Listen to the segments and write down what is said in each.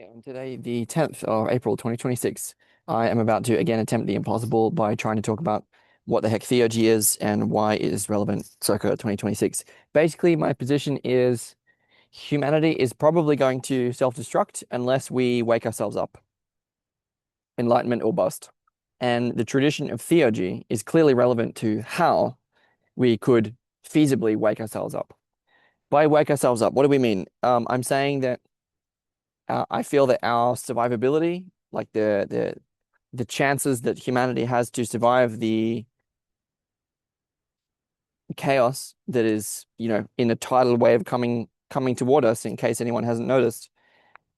On today, the 10th of April, 2026, I am about to again attempt the impossible by trying to talk about what the heck theurgy is and why it is relevant circa 2026. Basically, my position is humanity is probably going to self-destruct unless we wake ourselves up. Enlightenment or bust. And the tradition of theurgy is clearly relevant to how we could feasibly wake ourselves up. By wake ourselves up, what do we mean? I'm saying that I feel that our survivability, like the chances that humanity has to survive the chaos that is, in a tidal wave coming toward us, in case anyone hasn't noticed,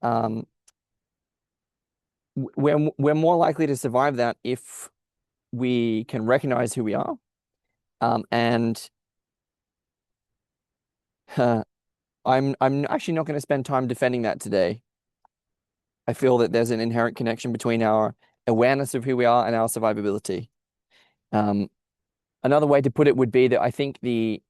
um, we're more likely to survive that if we can recognize who we are, and I'm actually not going to spend time defending that today. I feel that there's an inherent connection between our awareness of who we are and our survivability. Another way to put it would be that I think that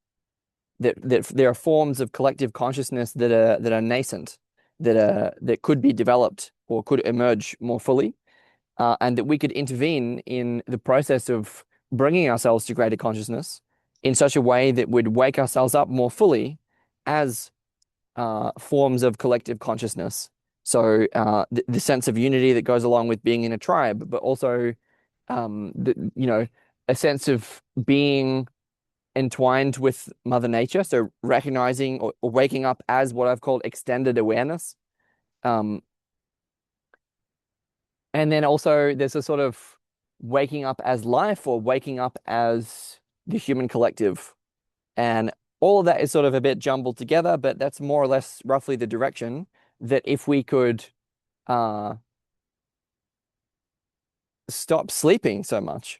there are forms of collective consciousness that are nascent, that could be developed or could emerge more fully, and that we could intervene in the process of bringing ourselves to greater consciousness in such a way that would wake ourselves up more fully as forms of collective consciousness. So the sense of unity that goes along with being in a tribe, but also a sense of being entwined with Mother Nature. So recognizing or waking up as what I've called extended awareness. And then also there's a sort of waking up as life or waking up as the human collective. And all of that is sort of a bit jumbled together, but that's more or less roughly the direction that if we could stop sleeping so much.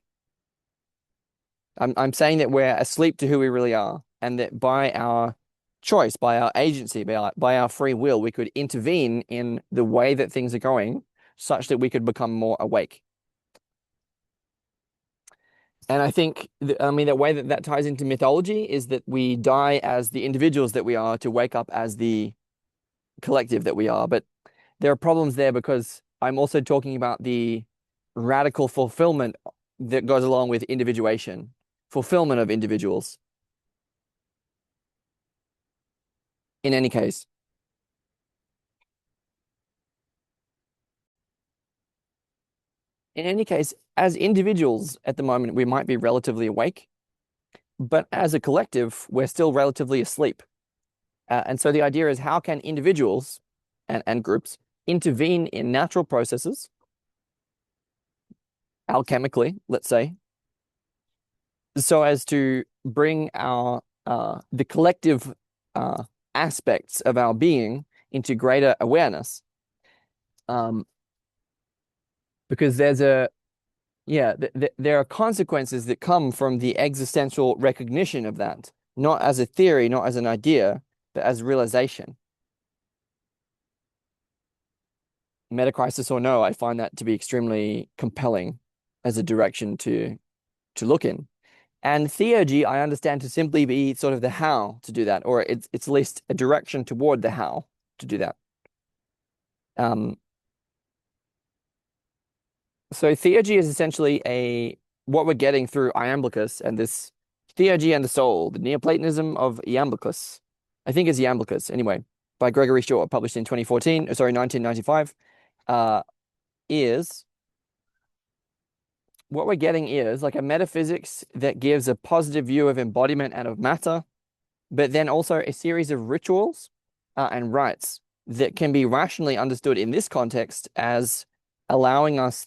I'm saying that we're asleep to who we really are, and that by our choice, by our agency, by our free will, we could intervene in the way that things are going such that we could become more awake. And I think, the way that ties into mythology is that we die as the individuals that we are to wake up as the collective that we are. But there are problems there because I'm also talking about the radical fulfillment that goes along with individuation, fulfillment of individuals. In any case, as individuals at the moment, we might be relatively awake, but as a collective, we're still relatively asleep. And so the idea is, how can individuals and groups intervene in natural processes, alchemically, let's say, so as to bring our the collective aspects of our being into greater awareness. Because there are consequences that come from the existential recognition of that, not as a theory, not as an idea, but as realization. Metacrisis or no, I find that to be extremely compelling as a direction to look in. And theurgy, I understand to simply be sort of the how to do that, or it's at least a direction toward the how to do that. So theurgy is essentially what we're getting through Iamblichus and this Theurgy and the Soul, the Neoplatonism of Iamblichus. I think it's Iamblichus, anyway, by Gregory Shaw, published in 1995, is what we're getting is like a metaphysics that gives a positive view of embodiment and of matter, but then also a series of rituals and rites that can be rationally understood in this context as allowing us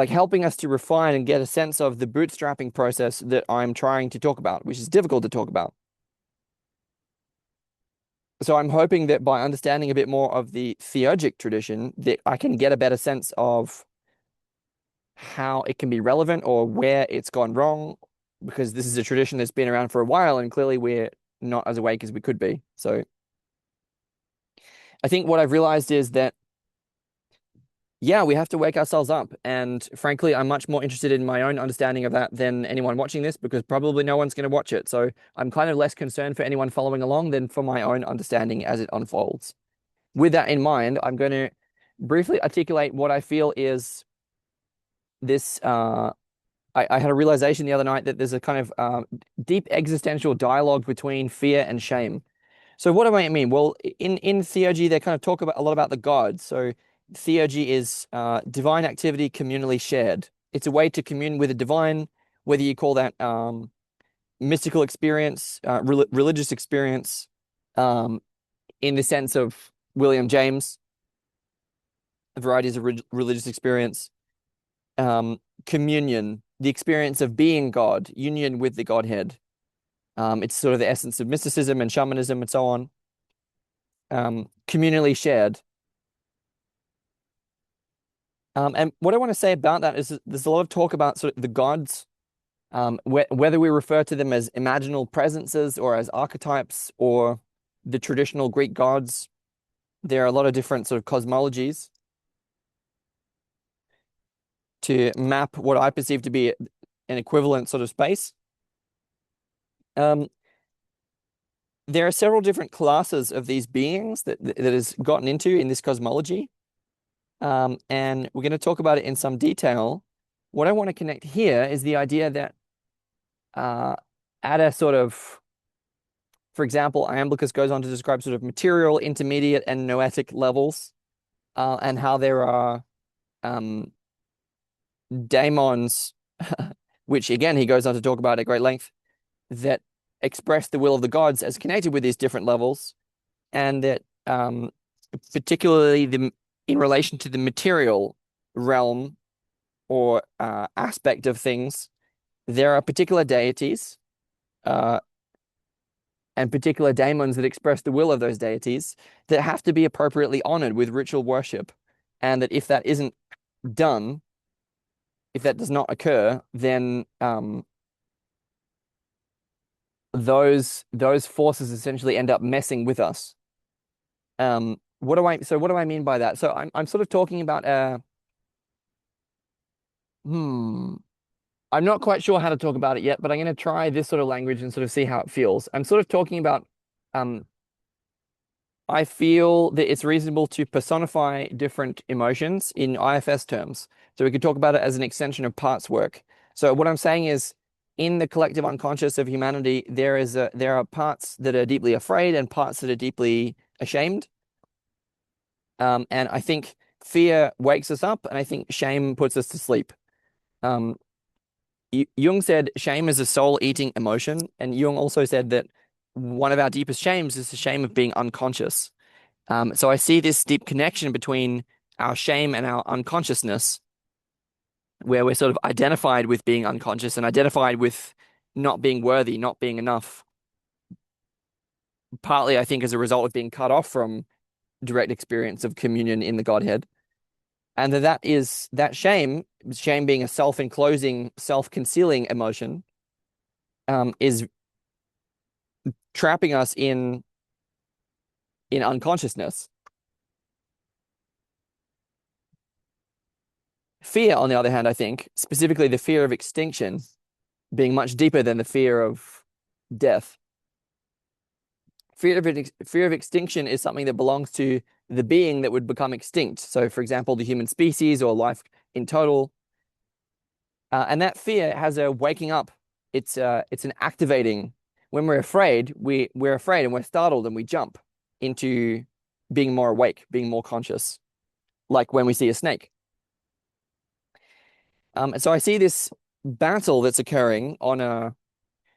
helping us to refine and get a sense of the bootstrapping process that I'm trying to talk about, which is difficult to talk about. So I'm hoping that by understanding a bit more of the theurgic tradition, that I can get a better sense of how it can be relevant or where it's gone wrong, because this is a tradition that's been around for a while and clearly we're not as awake as we could be. So I think what I've realized is that, yeah, we have to wake ourselves up. And frankly, I'm much more interested in my own understanding of that than anyone watching this, because probably no one's going to watch it. So I'm kind of less concerned for anyone following along than for my own understanding as it unfolds. with that in mind, I'm going to briefly articulate what I feel is this. I had a realization the other night that there's a kind of deep existential dialogue between fear and shame. So what do I mean? Well, in theurgy, they kind of talk about a lot about the gods. So theurgy is divine activity communally shared. It's a way to commune with the divine, whether you call that mystical experience, religious experience, um, in the sense of William James, varieties of religious experience, communion, the experience of being God, union with the Godhead. It's sort of the essence of mysticism and shamanism and so on. Communally shared. And what I want to say about that is that there's a lot of talk about sort of the gods, whether we refer to them as imaginal presences or as archetypes or the traditional Greek gods. There are a lot of different sort of cosmologies to map what I perceive to be an equivalent sort of space. Um, there are several different classes of these beings that is gotten into in this cosmology. And we're going to talk about it in some detail. What I want to connect here is the idea that at a sort of, for example, Iamblichus goes on to describe sort of material, intermediate, and noetic levels, and how there are daemons, which again he goes on to talk about at great length, that express the will of the gods as connected with these different levels, and that particularly in relation to the material realm or aspect of things, there are particular deities and particular daemons that express the will of those deities that have to be appropriately honored with ritual worship. And that if that isn't done, if that does not occur, then those forces essentially end up messing with us. What do I mean by that? So I'm sort of talking about I'm not quite sure how to talk about it yet, but I'm going to try this sort of language and sort of see how it feels. I'm sort of talking about um I feel that it's reasonable to personify different emotions in IFS terms. So we could talk about it as an extension of parts work. So what I'm saying is, in the collective unconscious of humanity, there are parts that are deeply afraid and parts that are deeply ashamed. And I think fear wakes us up, and I think shame puts us to sleep. Um, Jung said shame is a soul-eating emotion, and Jung also said that one of our deepest shames is the shame of being unconscious. So I see this deep connection between our shame and our unconsciousness, where we're sort of identified with being unconscious and identified with not being worthy, not being enough. Partly, I think, as a result of being cut off from direct experience of communion in the Godhead. And that shame being a self-enclosing, self-concealing emotion, is trapping us in unconsciousness. Fear, on the other hand, I think, specifically the fear of extinction, being much deeper than the fear of death. Fear of extinction is something that belongs to the being that would become extinct. So, for example, the human species or life in total. And that fear has a waking up. It's an activating. When we're afraid, we're afraid and we're startled and we jump into being more awake, being more conscious, like when we see a snake. And so I see this battle that's occurring on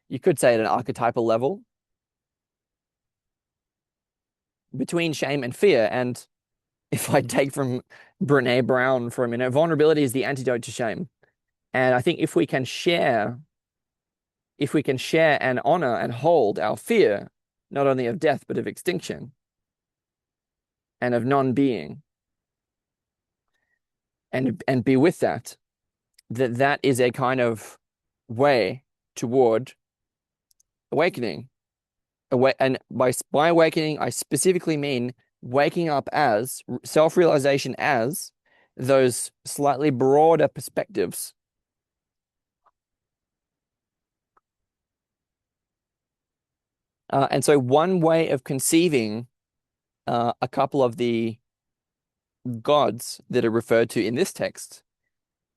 you could say at an archetypal level between shame and fear. And if I take from Brene Brown for a minute, vulnerability is the antidote to shame. And I think if we can share and honor and hold our fear, not only of death, but of extinction and of non-being, and be with that is a kind of way toward awakening. And by awakening, I specifically mean waking up as self-realization as those slightly broader perspectives. And so one way of conceiving a couple of the gods that are referred to in this text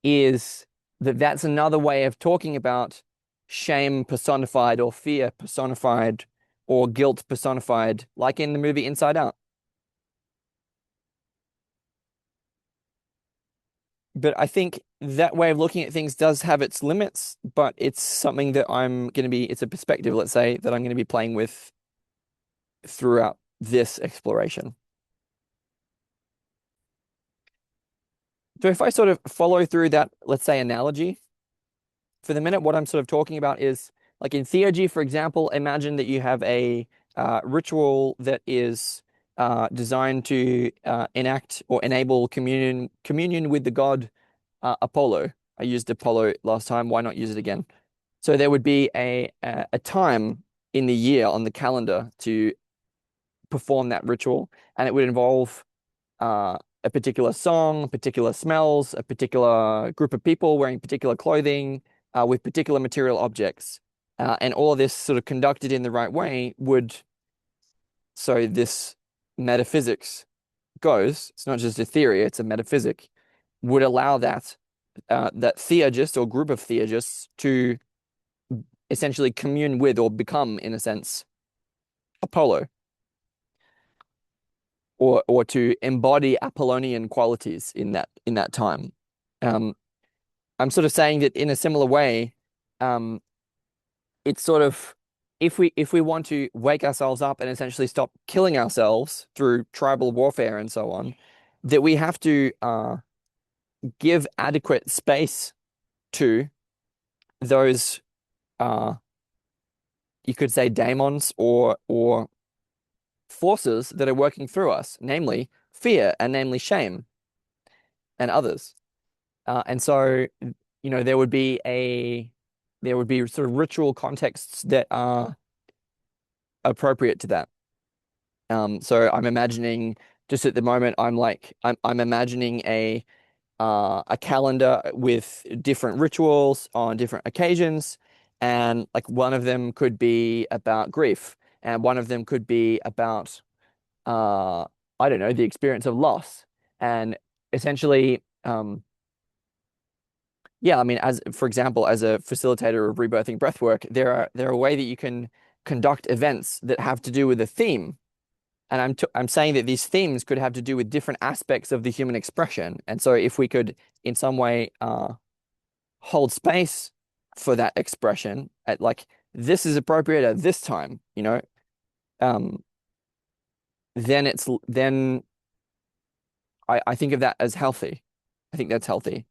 is that that's another way of talking about shame personified or fear personified or guilt personified, like in the movie Inside Out. But I think that way of looking at things does have its limits, but it's something that it's a perspective, let's say, that I'm going to be playing with throughout this exploration. So if I sort of follow through that, let's say, analogy, for the minute, what I'm sort of talking about is like in theurgy, for example, imagine that you have a ritual that is designed to enact or enable communion with the god Apollo. I used Apollo last time. Why not use it again? So there would be a time in the year on the calendar to perform that ritual, and it would involve a particular song, particular smells, a particular group of people wearing particular clothing, with particular material objects. And all of this sort of conducted in the right way so this metaphysics goes, it's not just a theory, it's a metaphysic, would allow that theurgist or group of theurgists to essentially commune with or become, in a sense, Apollo, or to embody Apollonian qualities in that time. Um, I'm sort of saying that in a similar way, um, it's sort of if we want to wake ourselves up and essentially stop killing ourselves through tribal warfare and so on, that we have to give adequate space to those you could say daemons or forces that are working through us, namely fear and namely shame and others. And so, there would be sort of ritual contexts that are appropriate to that. So I'm imagining just at the moment, I'm imagining a calendar with different rituals on different occasions, and like one of them could be about grief, and one of them could be about uh, I don't know, the experience of loss, and essentially. Yeah, I mean, as for example, as a facilitator of rebirthing breathwork, there are a way that you can conduct events that have to do with a theme, and I'm saying that these themes could have to do with different aspects of the human expression, and so if we could in some way hold space for that expression at like this is appropriate at this time, um, then I think of that as healthy. I think that's healthy.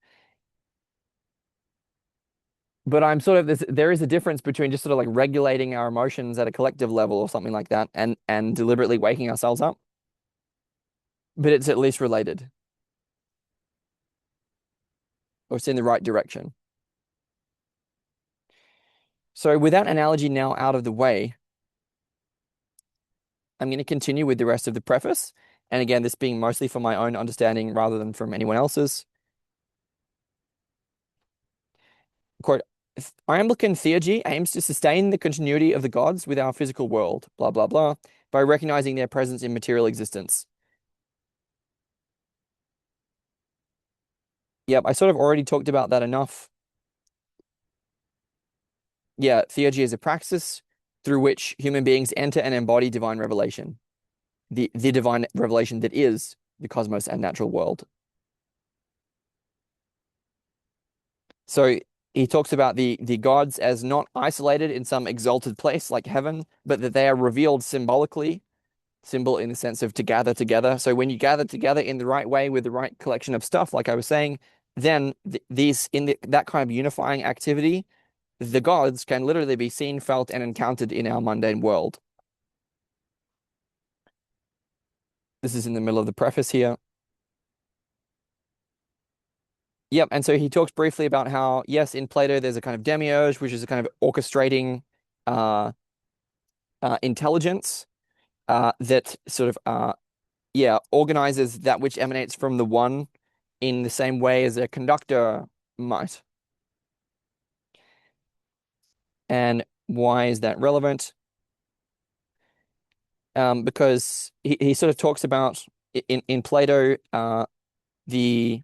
But I'm sort of there is a difference between just sort of like regulating our emotions at a collective level or something like that and deliberately waking ourselves up. But it's at least related, or it's in the right direction. So with that analogy now out of the way, I'm going to continue with the rest of the preface. And again, this being mostly for my own understanding rather than from anyone else's. Quote, Iamblican theurgy aims to sustain the continuity of the gods with our physical world, blah, blah, blah, by recognizing their presence in material existence. Yep, I sort of already talked about that enough. Yeah, theurgy is a praxis through which human beings enter and embody divine revelation, the divine revelation that is the cosmos and natural world. So he talks about the gods as not isolated in some exalted place like heaven, but that they are revealed symbolically, symbol in the sense of to gather together. So when you gather together in the right way with the right collection of stuff, like I was saying, then that kind of unifying activity, the gods can literally be seen, felt, and encountered in our mundane world. This is in the middle of the preface here. Yep, and so he talks briefly about how, yes, in Plato there's a kind of demiurge, which is a kind of orchestrating uh, intelligence that sort of yeah, organizes that which emanates from the one in the same way as a conductor might. And why is that relevant? because he sort of talks about in Plato the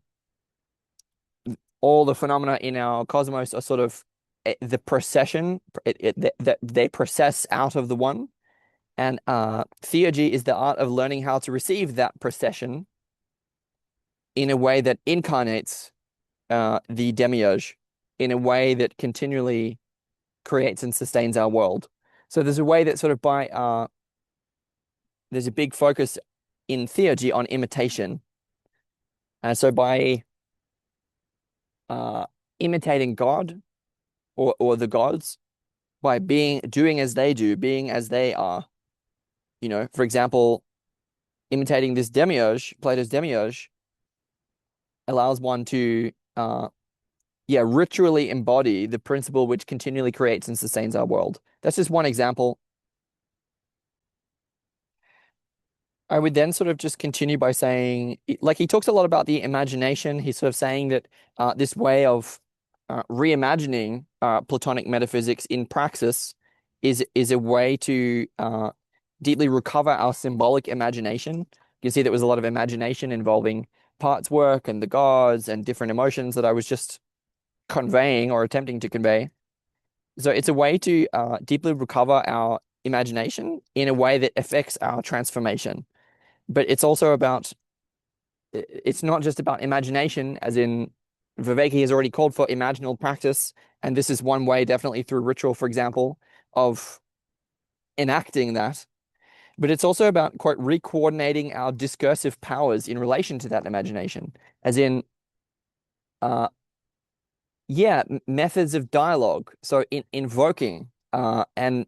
all the phenomena in our cosmos are sort of the procession that they process out of the one, and theurgy is the art of learning how to receive that procession in a way that incarnates the demiurge in a way that continually creates and sustains our world. So there's a way that sort of there's a big focus in theurgy on imitation. And so by uh, imitating God or the gods, by doing as they do, being as they are, for example, imitating this demiurge, Plato's demiurge, allows one to ritually embody the principle which continually creates and sustains our world. That's just one example. I would then sort of just continue by saying, like, he talks a lot about the imagination. He's sort of saying that this way of reimagining Platonic metaphysics in praxis is a way to deeply recover our symbolic imagination. You can see there was a lot of imagination involving parts work and the gods and different emotions that I was just conveying or attempting to convey. So it's a way to deeply recover our imagination in a way that affects our transformation. But it's also about, it's not just about imagination, as in Viveki has already called for imaginal practice. And this is one way, definitely through ritual, for example, of enacting that. But it's also about, quote, re-coordinating our discursive powers in relation to that imagination, as in, uh, methods of dialogue. So invoking, and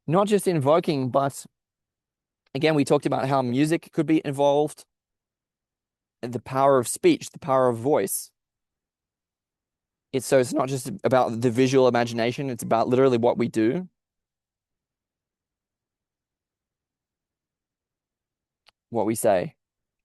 not just invoking, but again, we talked about how music could be involved, the power of speech, the power of voice. It's not just about the visual imagination, it's about literally what we do, what we say.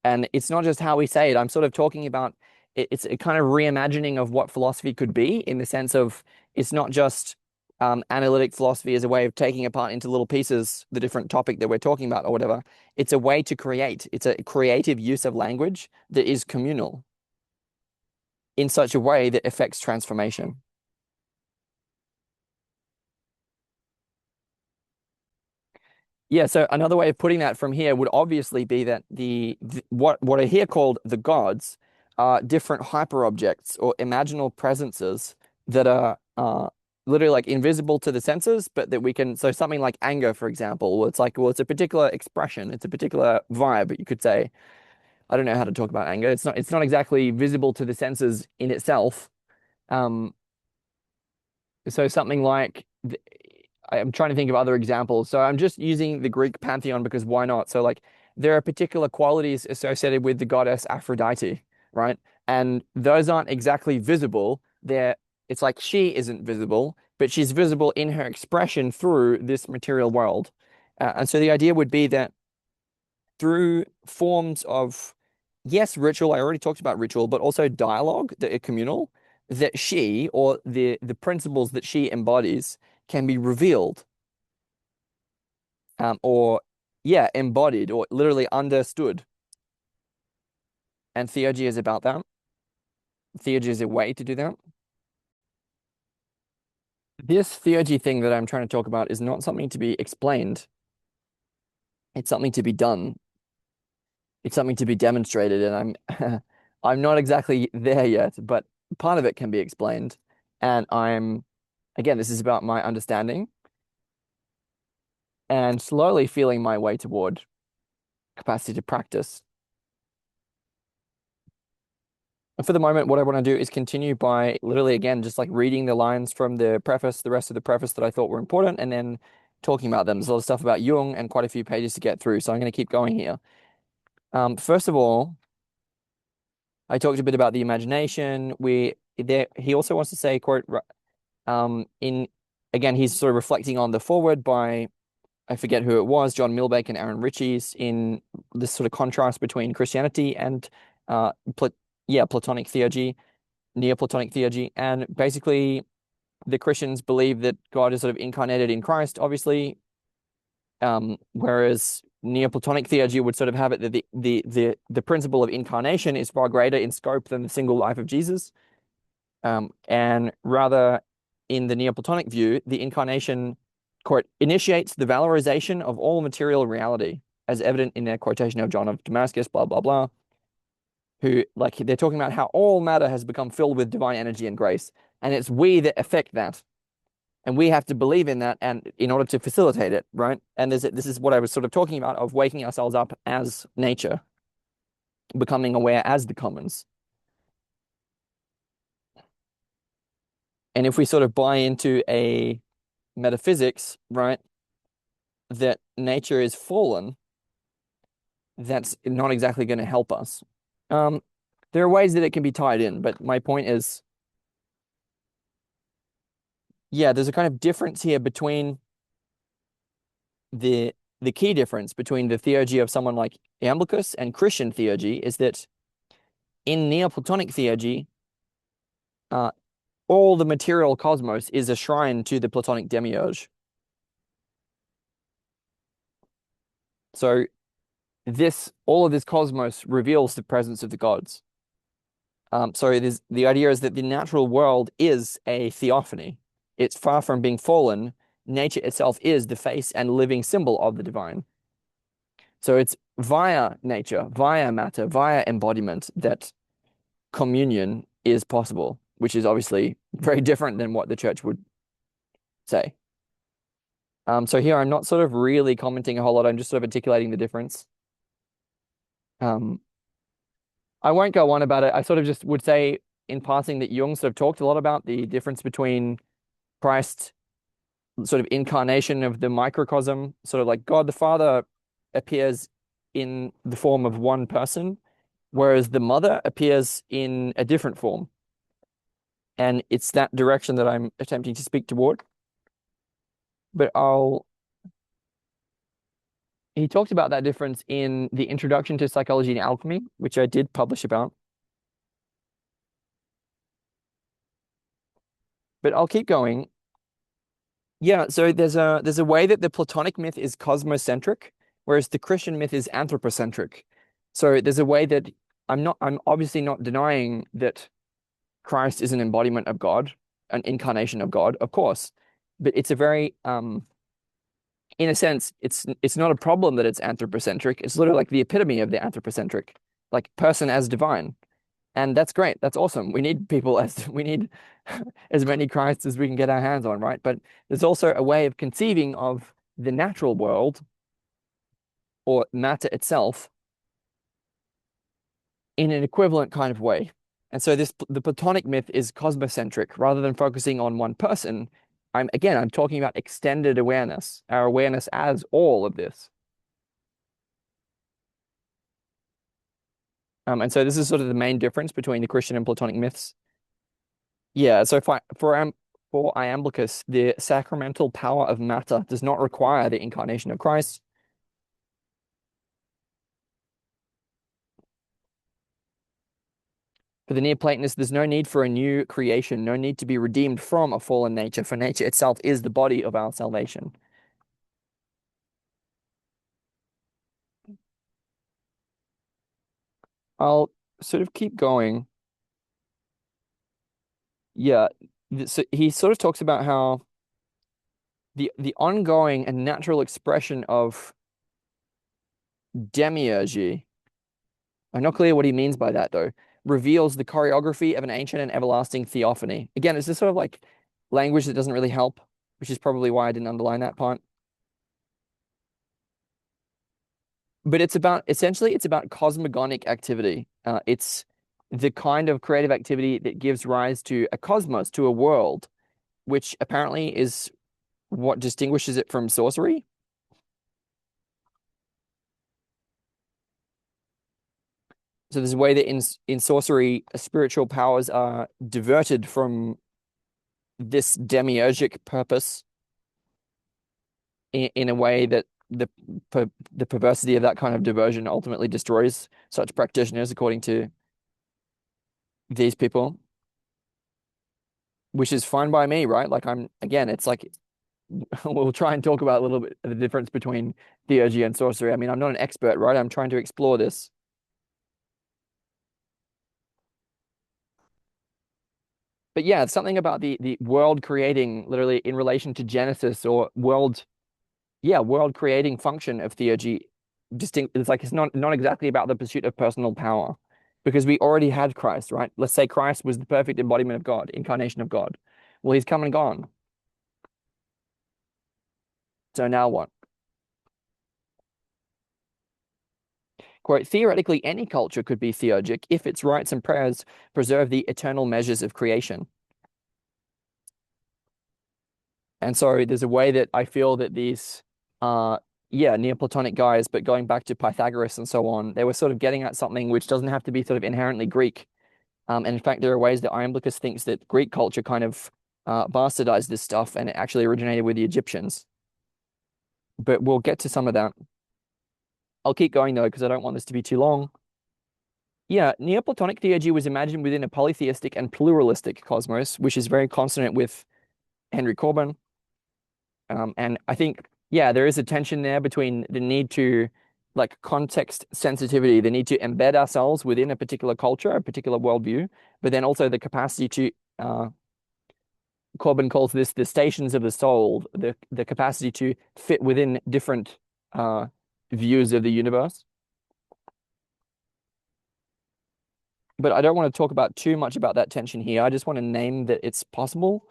And it's not just how we say it. I'm sort of talking about it's a kind of reimagining of what philosophy could be, in the sense of it's not just analytic philosophy as a way of taking apart into little pieces the different topic that we're talking about or whatever. It's a way to create. It's a creative use of language that is communal in such a way that affects transformation. Yeah, so another way of putting that from here would obviously be that what are here called the gods are different hyperobjects or imaginal presences that are literally like invisible to the senses, but that we can, so something like anger, for example, well, it's like, well, it's a particular expression, it's a particular vibe, you could say. I don't know how to talk about anger. It's not exactly visible to the senses in itself. Um, so something like I'm trying to think of other examples. So I'm just using the Greek pantheon because why not? So like there are particular qualities associated with the goddess Aphrodite, right? And those aren't exactly visible. It's like she isn't visible, but she's visible in her expression through this material world. And so the idea would be that through forms of, yes, ritual, I already talked about ritual, but also dialogue that are communal, that she or the principles that she embodies can be revealed, or embodied or literally understood. And theurgy is about that. Theurgy is a way to do that. This theurgy thing that I'm trying to talk about is not something to be explained. It's something to be done. It's something to be demonstrated. And I'm not exactly there yet, but part of it can be explained. And again, this is about my understanding and slowly feeling my way toward capacity to practice. And for the moment, what I want to do is continue by literally, again, just like reading the lines from the preface, the rest of the preface that I thought were important, and then talking about them. There's a lot of stuff about Jung and quite a few pages to get through. So I'm going to keep going here. First of all, I talked a bit about the imagination. He also wants to say, quote, in again, he's sort of reflecting on the foreword by, I forget who it was, John Milbank and Aaron Ritchie's, in this sort of contrast between Christianity and Pla Platonic theurgy, Neoplatonic theurgy. And basically, the Christians believe that God is sort of incarnated in Christ, obviously, Whereas Neoplatonic theology would sort of have it that the principle of incarnation is far greater in scope than the single life of Jesus. And rather, in the Neoplatonic view, the incarnation quote initiates the valorization of all material reality, as evident in their quotation of John of Damascus, blah blah blah, who like they're talking about how all matter has become filled with divine energy and grace, and it's we that affect that. And we have to believe in that and in order to facilitate it, right? And this is what I was sort of talking about of waking ourselves up as nature, becoming aware as the commons. And if we sort of buy into a metaphysics, right, that nature is fallen, that's not exactly going to help us. Um, there are ways that it can be tied in, but my point is, yeah, there's a kind of difference here between the key difference between the theurgy of someone like Iamblichus and Christian theurgy is that in Neoplatonic theurgy, uh, all the material cosmos is a shrine to the Platonic demiurge. So all of this cosmos reveals the presence of the gods. So the idea is that the natural world is a theophany. It's far from being fallen. Nature itself is the face and living symbol of the divine. So it's via nature, via matter, via embodiment that communion is possible, which is obviously very different than what the church would say. So here I'm not sort of really commenting a whole lot. I'm just sort of articulating the difference. Um, I won't go on about it. I sort of just would say in passing that Jung sort of talked a lot about the difference between Christ, sort of incarnation of the microcosm, sort of like God the Father appears in the form of one person, whereas the mother appears in a different form. And it's that direction that I'm attempting to speak toward. But he talked about that difference in the Introduction to Psychology and Alchemy, which I did publish about. But I'll keep going. Yeah, so there's a way that the Platonic myth is cosmocentric, whereas the Christian myth is anthropocentric. So there's a way that I'm obviously not denying that Christ is an embodiment of God, an incarnation of God, of course. But it's a very in a sense, it's not a problem that it's anthropocentric. It's literally like the epitome of the anthropocentric, like person as divine. And that's great. That's awesome. We need people as we need as many Christs as we can get our hands on, right? But there's also a way of conceiving of the natural world or matter itself in an equivalent kind of way. And so the Platonic myth is cosmocentric rather than focusing on one person. I'm talking about extended awareness, our awareness as all of this. And so this is sort of the main difference between the Christian and Platonic myths. Yeah, so for Iamblichus, the sacramental power of matter does not require the incarnation of Christ. For the Neoplatonists, there's no need for a new creation, no need to be redeemed from a fallen nature, for nature itself is the body of our salvation. I'll sort of keep going. Yeah, so he sort of talks about how the ongoing and natural expression of demiurgy, I'm not clear what he means by that though, reveals the choreography of an ancient and everlasting theophany. Again, it's this sort of like language that doesn't really help, which is probably why I didn't underline that part. But it's about cosmogonic activity. It's the kind of creative activity that gives rise to a cosmos, to a world, which apparently is what distinguishes it from sorcery. So there's a way that in sorcery, spiritual powers are diverted from this demiurgic purpose in a way that the perversity of that kind of diversion ultimately destroys such practitioners, according to these people, which is fine by me, right? Like it's like we'll try and talk about a little bit of the difference between theurgy and sorcery. I mean, I'm not an expert, right? I'm trying to explore this. But yeah, it's something about the world creating literally in relation to Genesis or world, yeah, world creating function of theurgy. Distinct. It's like it's not exactly about the pursuit of personal power, because we already had Christ, right? Let's say Christ was the perfect embodiment of God, incarnation of God. Well, he's come and gone. So now what? Quote, theoretically, any culture could be theurgic if its rites and prayers preserve the eternal measures of creation. And so there's a way that I feel that these yeah, Neoplatonic guys, but going back to Pythagoras and so on, they were sort of getting at something which doesn't have to be sort of inherently Greek. And in fact, there are ways that Iamblichus thinks that Greek culture kind of bastardized this stuff and it actually originated with the Egyptians. But we'll get to some of that. I'll keep going though, because I don't want this to be too long. Yeah, Neoplatonic theurgy was imagined within a polytheistic and pluralistic cosmos, which is very consonant with Henry Corbin. And I think, yeah, there is a tension there between the need to, like, context sensitivity, the need to embed ourselves within a particular culture, a particular worldview, but then also the capacity to, Corbin calls this the stations of the soul, the capacity to fit within different uh, views of the universe. But I don't want to talk about too much about that tension here. I just want to name that it's possible.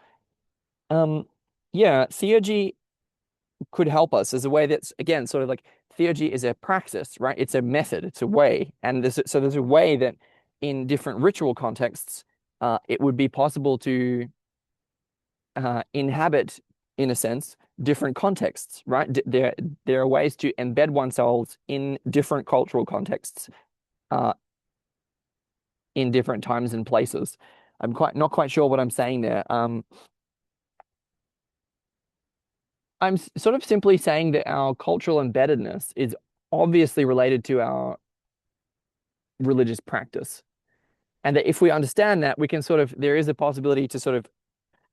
Um, yeah, theurgy could help us as a way that's again sort of like theurgy is a praxis, right? It's a method, it's a way, and there's a way that in different ritual contexts, it would be possible to inhabit, in a sense, different contexts, right? There are ways to embed oneself in different cultural contexts, uh, in different times and places. I'm quite not quite sure what I'm saying there. I'm sort of simply saying that our cultural embeddedness is obviously related to our religious practice. And that if we understand that, we can sort of, there is a possibility to sort of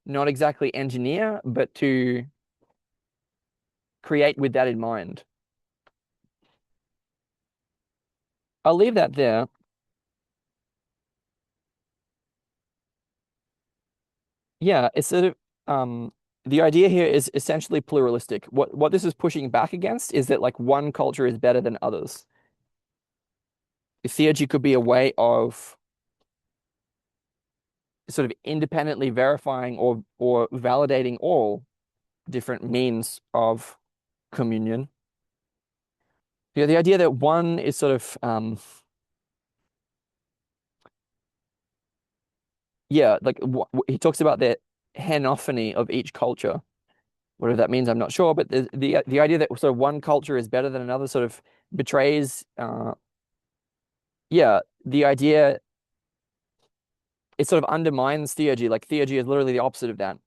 not exactly engineer, but to create with that in mind. I'll leave that there. Yeah, it's sort of, the idea here is essentially pluralistic. What this is pushing back against is that like one culture is better than others. Theurgy could be a way of sort of independently verifying or validating all different means of communion. Yeah, the idea that one is sort of yeah, like he talks about the henophony of each culture. Whatever that means, I'm not sure, but the idea that sort of one culture is better than another sort of betrays yeah, the idea it sort of undermines theurgy. Like theurgy is literally the opposite of that,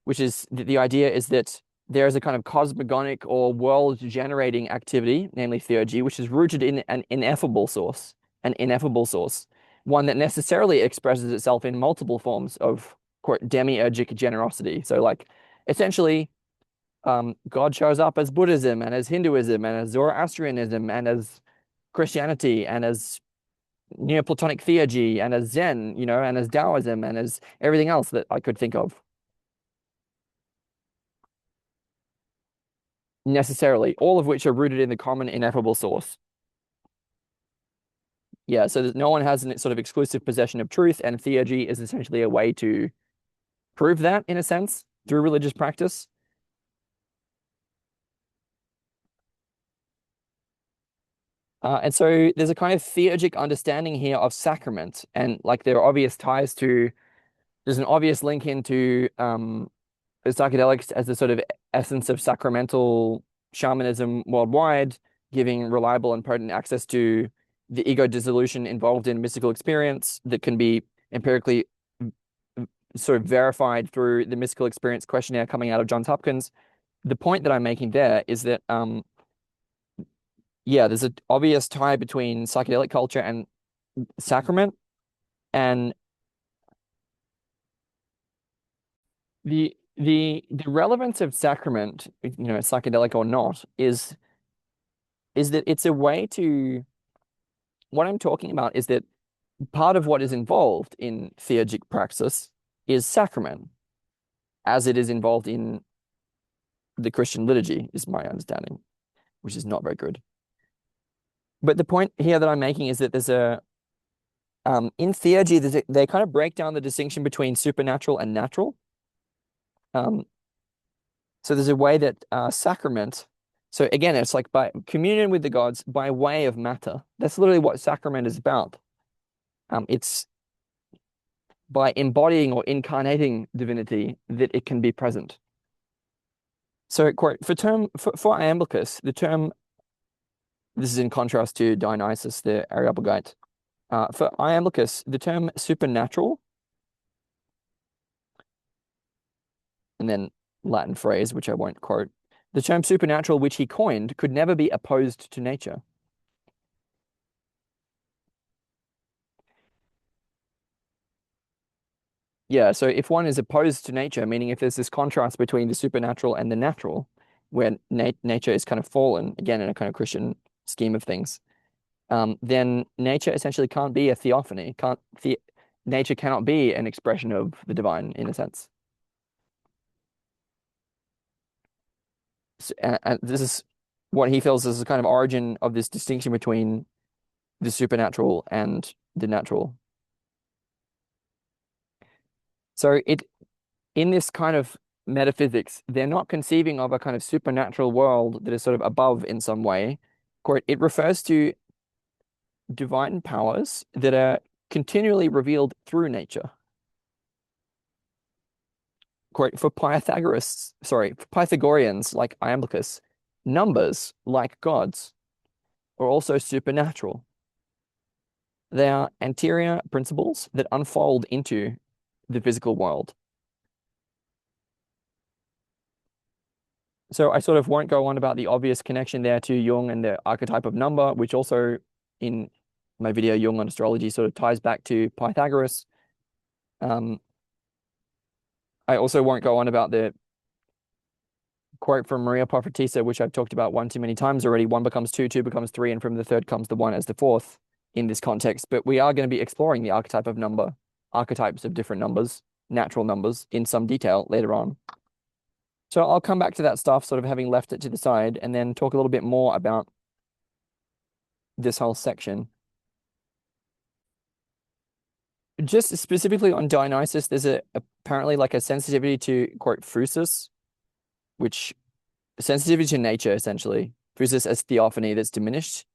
which is the idea is that there is a kind of cosmogonic or world generating activity, namely theurgy, which is rooted in an ineffable source, one that necessarily expresses itself in multiple forms of quote demiurgic generosity. So like essentially God shows up as Buddhism and as Hinduism and as Zoroastrianism and as Christianity and as Neoplatonic theurgy and as Zen, and as Taoism and as everything else that I could think of. Necessarily, all of which are rooted in the common ineffable source. Yeah, so that no one has an sort of exclusive possession of truth, and theurgy is essentially a way to prove that in a sense through religious practice. And so there's a kind of theurgic understanding here of sacrament, and like there are obvious ties to, there's an obvious link into psychedelics as the sort of essence of sacramental shamanism worldwide, giving reliable and potent access to the ego dissolution involved in mystical experience that can be empirically sort of verified through the mystical experience questionnaire coming out of Johns Hopkins. The point that I'm making there is that, yeah, there's an obvious tie between psychedelic culture and sacrament, and the The relevance of sacrament, psychedelic or not, is that it's a way to what I'm talking about is that part of what is involved in theurgic praxis is sacrament, as it is involved in the Christian liturgy, is my understanding, which is not very good. But the point here that I'm making is that there's a in theurgy, they kind of break down the distinction between supernatural and natural. Um, so there's a way that sacrament. So again, it's like by communion with the gods by way of matter. That's literally what sacrament is about. It's by embodying or incarnating divinity that it can be present. So, quote, for Iamblichus, the term, this is in contrast to Dionysius the Areopagite. For Iamblichus, the term supernatural, and then Latin phrase, which I won't quote, the term supernatural which he coined could never be opposed to nature. Yeah, so if one is opposed to nature, meaning if there's this contrast between the supernatural and the natural, where nature is kind of fallen, again, in a kind of Christian scheme of things, then nature essentially can't be a theophany. Nature cannot be an expression of the divine in a sense. And this is what he feels is the kind of origin of this distinction between the supernatural and the natural. So in this kind of metaphysics, they're not conceiving of a kind of supernatural world that is sort of above in some way. Quote, it refers to divine powers that are continually revealed through nature. Quote, for Pythagoreans like Iamblichus, numbers, like gods, are also supernatural. They are anterior principles that unfold into the physical world. So I sort of won't go on about the obvious connection there to Jung and the archetype of number, which also in my video Jung on astrology sort of ties back to Pythagoras. Um, I also won't go on about the quote from Maria Prophetessa, which I've talked about one too many times already. One becomes two, two becomes three, and from the third comes the one as the fourth in this context. But we are going to be exploring the archetype of number, archetypes of different numbers, natural numbers in some detail later on. So I'll come back to that stuff, sort of having left it to the side, and then talk a little bit more about this whole section. Just specifically on Dionysus, there's apparently like a sensitivity to quote phusis, which sensitivity to nature essentially. Phusis as theophany that's diminished,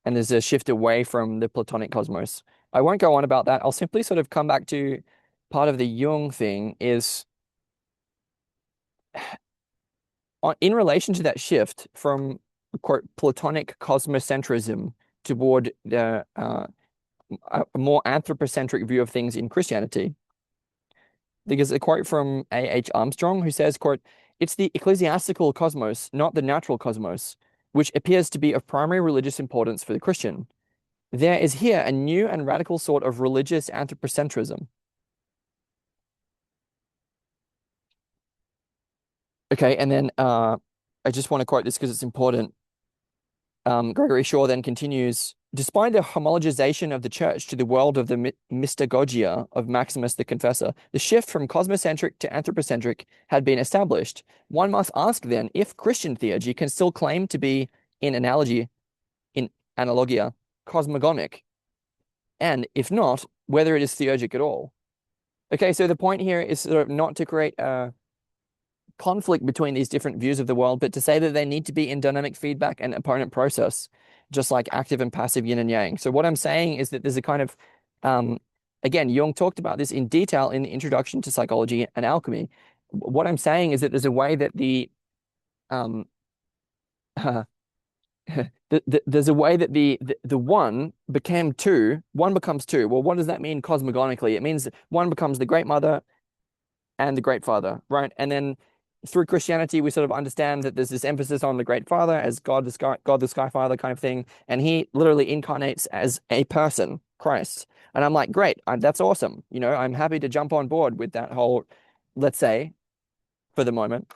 and there's a shift away from the Platonic cosmos. I won't go on about that. I'll simply sort of come back to part of the Jung thing is in relation to that shift from quote Platonic cosmocentrism toward the a more anthropocentric view of things in Christianity. There's a quote from A.H. Armstrong who says, quote, it's the ecclesiastical cosmos, not the natural cosmos, which appears to be of primary religious importance for the Christian. There is here a new and radical sort of religious anthropocentrism. Okay, and then I just want to quote this because it's important. Gregory Shaw then continues, despite the homologization of the church to the world of the mystagogia of Maximus the Confessor, the shift from cosmocentric to anthropocentric had been established. One must ask then if Christian theurgy can still claim to be, in analogia, cosmogonic, and if not, whether it is theurgic at all. Okay, so the point here is sort of not to create a conflict between these different views of the world, but to say that they need to be in dynamic feedback and opponent process, just like active and passive yin and yang. So what I'm saying is that there's a kind of, again, Jung talked about this in detail in the Introduction to Psychology and Alchemy. What I'm saying is that there's a way that um, there's a way that the one became two, one becomes two. Well, what does that mean cosmogonically? It means one becomes the Great Mother and the Great Father, right? And then through Christianity, we sort of understand that there's this emphasis on the Great Father as God the Sky Father kind of thing, and he literally incarnates as a person, Christ. And I'm like, great, that's awesome. I'm happy to jump on board with that whole, let's say, for the moment.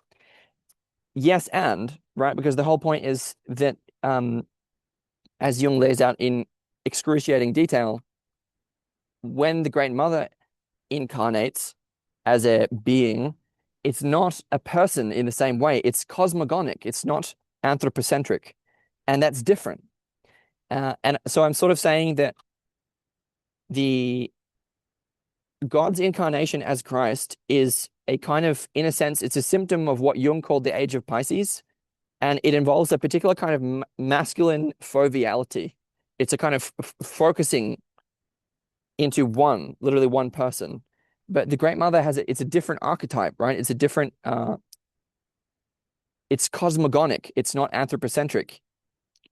Yes, and right, because the whole point is that as Jung lays out in excruciating detail, when the Great Mother incarnates as a being, it's not a person in the same way. It's cosmogonic. It's not anthropocentric, and that's different. And so I'm sort of saying that the God's incarnation as Christ is a kind of, in a sense, it's a symptom of what Jung called the age of Pisces, and it involves a particular kind of masculine foveality. It's a kind of focusing into one, literally one person. But the Great Mother it's a different archetype, right? It's a different, it's cosmogonic. It's not anthropocentric.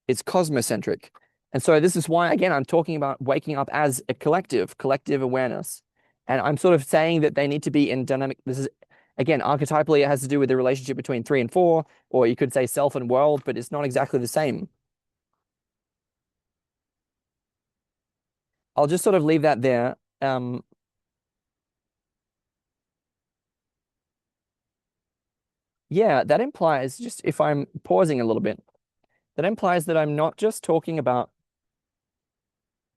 It's cosmocentric. And so this is why, again, I'm talking about waking up as a collective awareness. And I'm sort of saying that they need to be in dynamic. This is, again, archetypally, it has to do with the relationship between 3 and 4, or you could say self and world, but it's not exactly the same. I'll just sort of leave that there. Yeah, that implies, just if I'm pausing a little bit, that implies that I'm not just talking about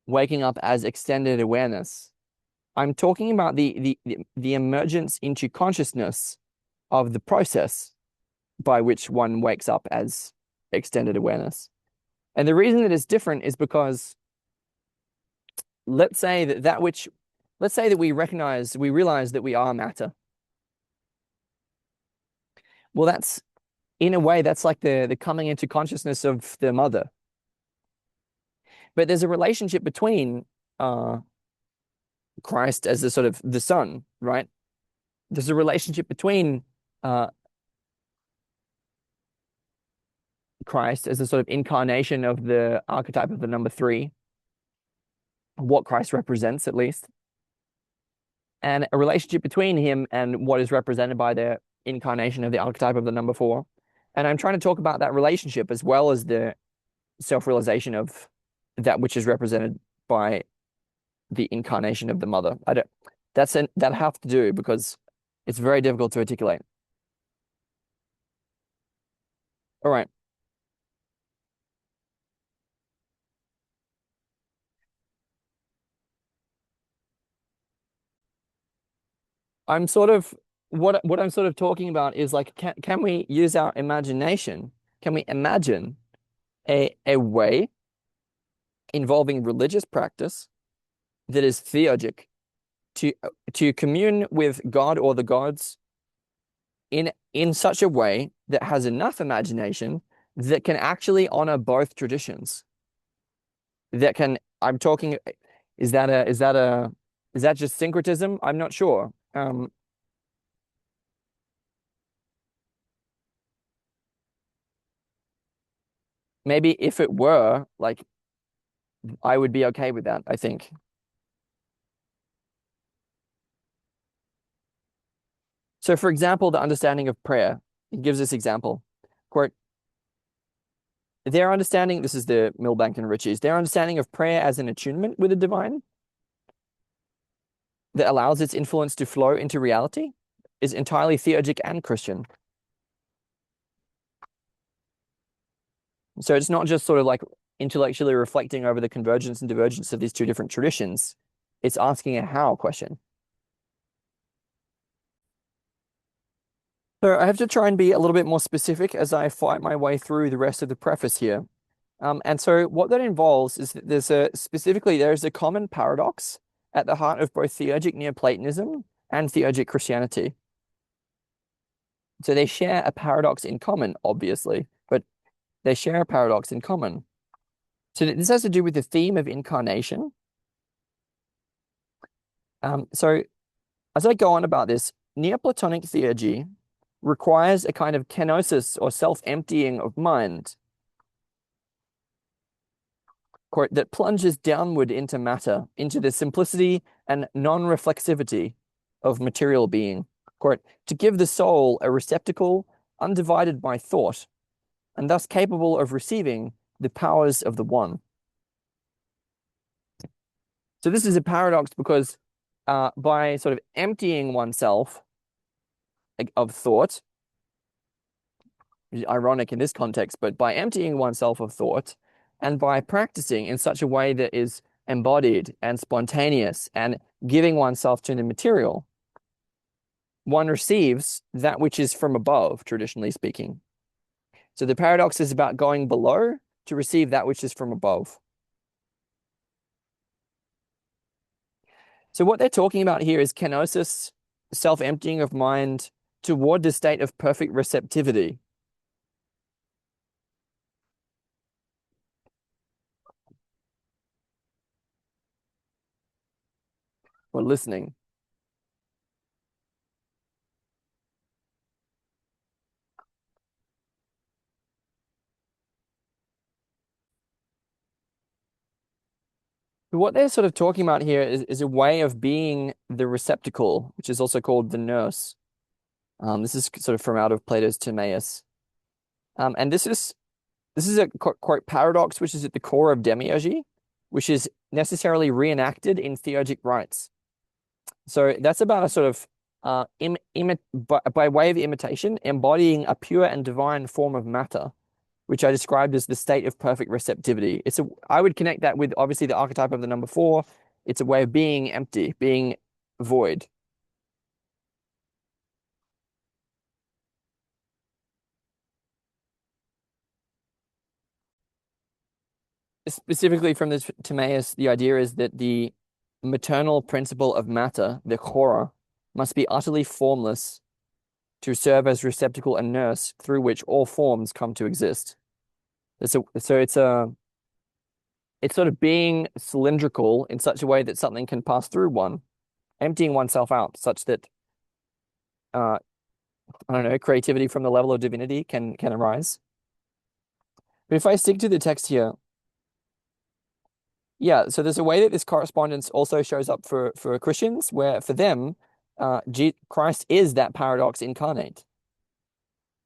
waking up as extended awareness. I'm talking about the emergence into consciousness of the process by which one wakes up as extended awareness. And the reason that it's different is because let's say let's say that we realize that we are matter. Well, that's in a way, that's like the coming into consciousness of the mother. But there's a relationship between Christ as the sort of the son, right? There's a relationship between uh, Christ as a sort of incarnation of the archetype of the number 3, what Christ represents at least, and a relationship between him and what is represented by the incarnation of the archetype of the number 4. And I'm trying to talk about that relationship as well as the self-realization of that which is represented by the incarnation of the mother. That I have to do because it's very difficult to articulate. All right. I'm sort of what I'm sort of talking about is like can we use our imagination? Can we imagine a way involving religious practice that is theurgic to commune with God or the gods in such a way that has enough imagination that can actually honor both traditions? That can I'm talking is that just syncretism? I'm not sure. Maybe if it were, like, I would be okay with that, I think. So, for example, the understanding of prayer, it gives this example. Quote, their understanding, this is the Milbank and Ritchie's, their understanding of prayer as an attunement with the divine that allows its influence to flow into reality is entirely theurgic and Christian. So it's not just sort of like intellectually reflecting over the convergence and divergence of these two different traditions. It's asking a how question. So I have to try and be a little bit more specific as I fight my way through the rest of the preface here. And so what that involves is that there's a common paradox at the heart of both theurgic Neoplatonism and theurgic Christianity. So they share a paradox in common, obviously, but they share a paradox in common. So this has to do with the theme of incarnation. So as I go on about this, Neoplatonic theurgy requires a kind of kenosis or self-emptying of mind, quote, that plunges downward into matter, into the simplicity and non-reflexivity of material being, quote, to give the soul a receptacle undivided by thought, and thus capable of receiving the powers of the one. So this is a paradox because by sort of emptying oneself, of thought, which is ironic in this context, but by emptying oneself of thought and by practicing in such a way that is embodied and spontaneous and giving oneself to the material, one receives that which is from above, traditionally speaking. So the paradox is about going below to receive that which is from above. So what they're talking about here is kenosis, self-emptying of mind toward the state of perfect receptivity. Or listening. What they're sort of talking about here is a way of being the receptacle, which is also called the nurse. This is sort of from out of Plato's Timaeus. And this is a quote paradox, which is at the core of demiurgy, which is necessarily reenacted in theurgic rites. So that's about a sort of by way of imitation, embodying a pure and divine form of matter, which I described as the state of perfect receptivity. I would connect that with obviously the archetype of the number four. It's a way of being empty, being void. Specifically from the Timaeus, the idea is that the maternal principle of matter, the chora, must be utterly formless to serve as receptacle and nurse through which all forms come to exist. It's sort of being cylindrical in such a way that something can pass through one, emptying oneself out such that uh, I don't know, creativity from the level of divinity can arise. But if I stick to the text here, yeah, so there's a way that this correspondence also shows up for Christians, where for them, Christ is that paradox incarnate.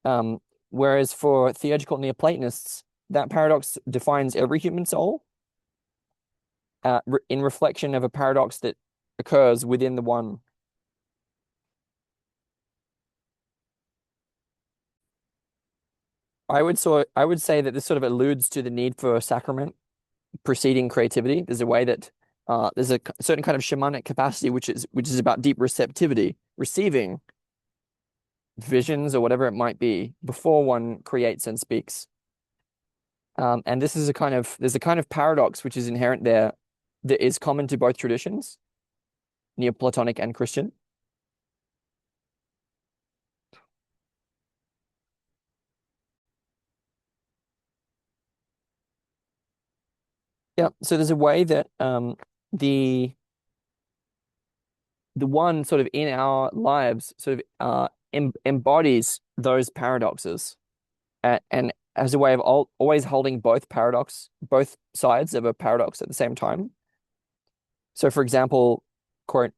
Um, Whereas for theological Neoplatonists, that paradox defines every human soul, in reflection of a paradox that occurs within the one. I would say that this sort of alludes to the need for a sacrament preceding creativity. There's a way that there's a certain kind of shamanic capacity which is about deep receptivity, receiving visions or whatever it might be before one creates and speaks. And this is there's a kind of paradox which is inherent there that is common to both traditions, Neoplatonic and Christian. Yeah, so there's a way that the the one sort of in our lives sort of embodies those paradoxes, and as a way of always holding both sides of a paradox at the same time. So, for example, quote,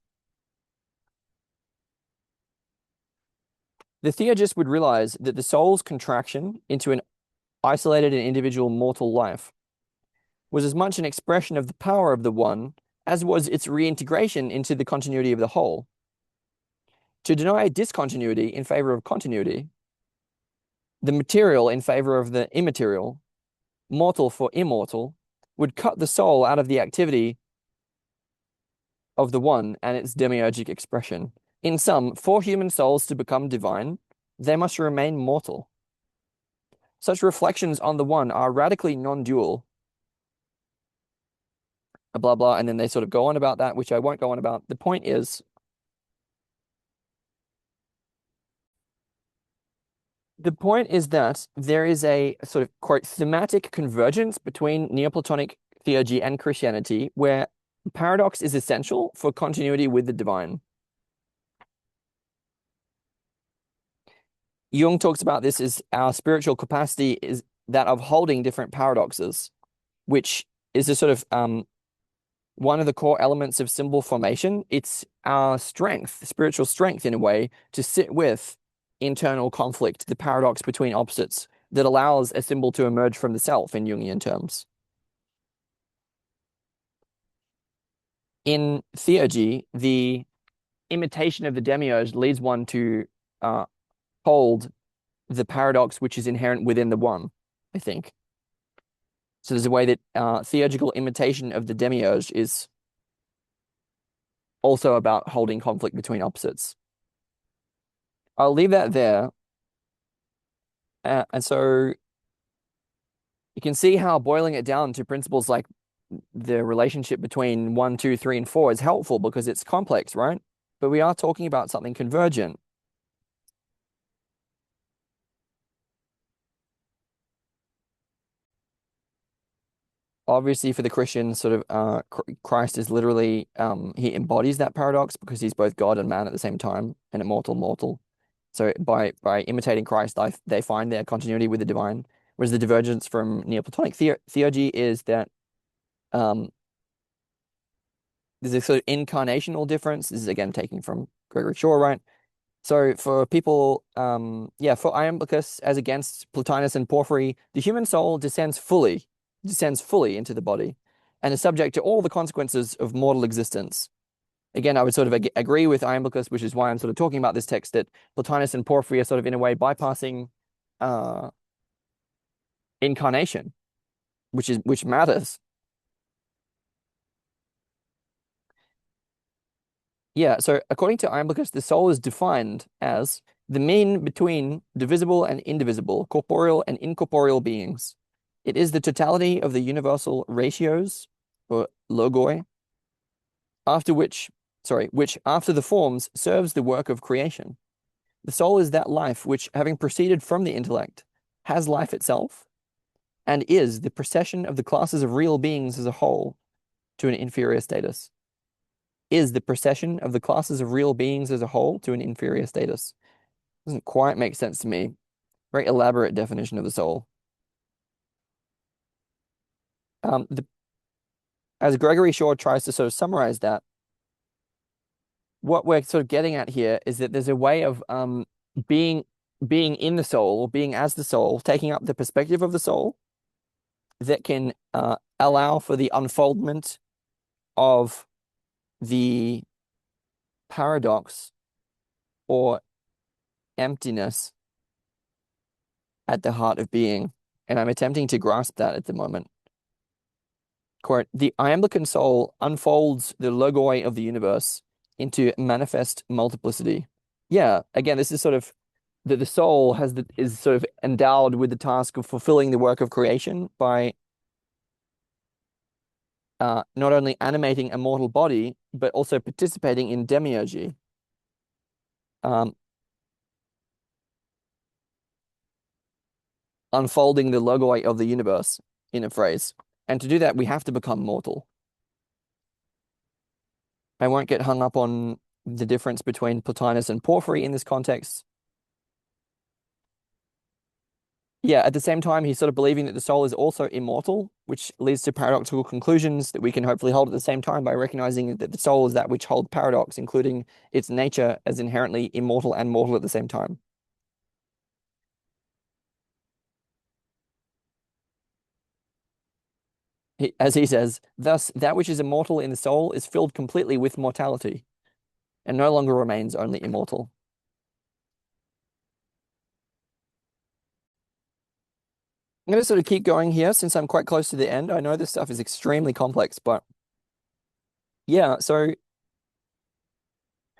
the theurgist would realize that the soul's contraction into an isolated and individual mortal life was as much an expression of the power of the one as was its reintegration into the continuity of the whole. To deny discontinuity in favor of continuity, the material in favor of the immaterial, mortal for immortal, would cut the soul out of the activity of the one and its demiurgic expression. In sum, for human souls to become divine, they must remain mortal. Such reflections on the one are radically non-dual. Blah, blah, and then they sort of go on about that, which I won't go on about. The point is, that there is a sort of, quote, thematic convergence between Neoplatonic theurgy and Christianity, where paradox is essential for continuity with the divine. Jung talks about this as our spiritual capacity is that of holding different paradoxes, which is a sort of one of the core elements of symbol formation. It's our strength, spiritual strength in a way, to sit with internal conflict, the paradox between opposites that allows a symbol to emerge from the self in Jungian terms. In theurgy, the imitation of the demiurge leads one to hold the paradox which is inherent within the one, I think. So there's a way that theurgical imitation of the demiurge is also about holding conflict between opposites. I'll leave that there. And so you can see how boiling it down to principles like the relationship between 1, 2, 3, and 4 is helpful because it's complex, right? But we are talking about something convergent. Obviously, for the Christians, sort of Christ is literally he embodies that paradox because he's both God and man at the same time, and immortal, mortal. So by imitating Christ, they find their continuity with the divine. Whereas the divergence from Neoplatonic theurgy is that um, there's a sort of incarnational difference. This is again taking from Gregory, right? So for people, yeah, for Iamblichus, as against Plotinus and Porphyry, the human soul descends fully into the body, and is subject to all the consequences of mortal existence. Again, I would sort of agree with Iamblichus, which is why I'm sort of talking about this text, that Plotinus and Porphyry are sort of in a way bypassing uh, incarnation, which matters. Yeah, so according to Iamblichus, the soul is defined as the mean between divisible and indivisible, corporeal and incorporeal beings. It is the totality of the universal ratios, or logoi, after which, which after the forms serves the work of creation. The soul is that life which, having proceeded from the intellect, has life itself, and is the procession of the classes of real beings as a whole to an inferior status. Is the procession of the classes of real beings as a whole to an inferior status. Doesn't quite make sense to me. Very elaborate definition of the soul. Um, the, as Gregory tries to sort of summarize that, what we're sort of getting at here is that there's a way of being being in the soul, or being as the soul, taking up the perspective of the soul that can allow for the unfoldment of the paradox or emptiness at the heart of being. And I'm attempting to grasp that at the moment. Quote, the Iamblican soul unfolds the logoi of the universe into manifest multiplicity. Yeah, again, this is sort of that the soul is sort of endowed with the task of fulfilling the work of creation by not only animating a mortal body, but also participating in demiurgy. Um, Unfolding the logoi of the universe in a phrase. And to do that, we have to become mortal. I won't get hung up on the difference between Plotinus and Porphyry in this context. Yeah, at the same time, he's sort of believing that the soul is also immortal, which leads to paradoxical conclusions that we can hopefully hold at the same time by recognizing that the soul is that which holds paradox, including its nature as inherently immortal and mortal at the same time. As he says, thus, that which is immortal in the soul is filled completely with mortality and no longer remains only immortal. I'm going to sort of keep going here since I'm quite close to the end. I know this stuff is extremely complex, but yeah, so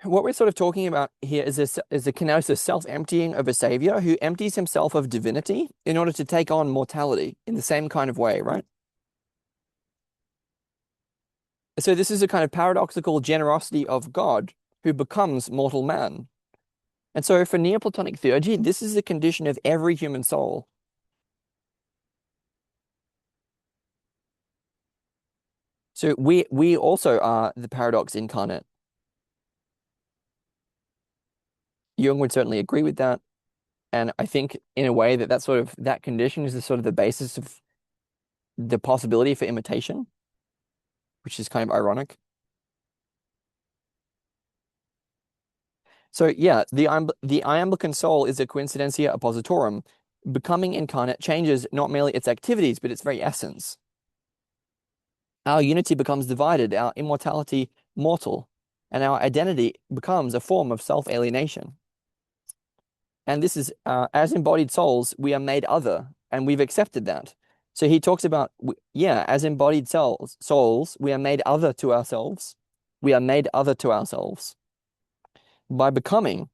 what we're sort of talking about here is a kenosis, self-emptying of a savior who empties himself of divinity in order to take on mortality in the same kind of way, right? So this is a kind of paradoxical generosity of God who becomes mortal man. And so for Neoplatonic theurgy, this is a condition of every human soul. So we also are the paradox incarnate. Jung would certainly agree with that. And I think in a way that that condition is the sort of the basis of the possibility for imitation, which is kind of ironic. So yeah, the Iamblican soul is a coincidentia oppositorum. Becoming incarnate changes not merely its activities, but its very essence. Our unity becomes divided, our immortality mortal, and our identity becomes a form of self-alienation. And this is as embodied souls, we are made other, and we've accepted that. So he talks about, yeah, as embodied souls, we are made other to ourselves. We are made other to ourselves. By becoming,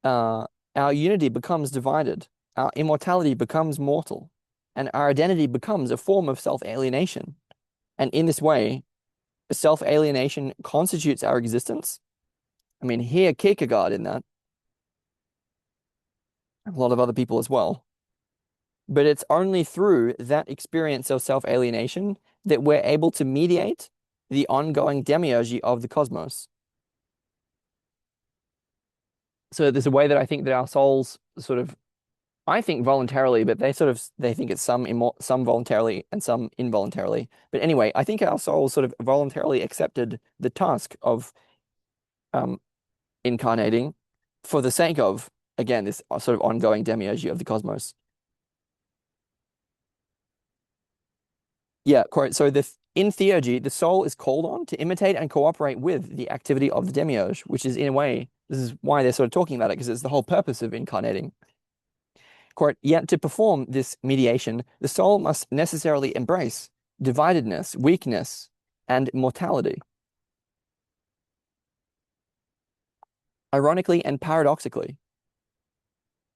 our unity becomes divided, our immortality becomes mortal, and our identity becomes a form of self-alienation. And in this way, self-alienation constitutes our existence. I mean, here Kierkegaard in that, a lot of other people as well. But it's only through that experience of self-alienation that we're able to mediate the ongoing demiurgy of the cosmos. So there's a way that I think that our souls sort of, I think voluntarily, but they think it's some voluntarily and some involuntarily. But anyway, I think our souls sort of voluntarily accepted the task of um, incarnating for the sake of, again, this sort of ongoing demiurgy of the cosmos. Yeah, correct. So in theurgy, the soul is called on to imitate and cooperate with the activity of the demiurge, which is in a way, this is why they're sort of talking about it, because it's the whole purpose of incarnating. Quote, yet to perform this mediation, the soul must necessarily embrace dividedness, weakness, and mortality. Ironically and paradoxically,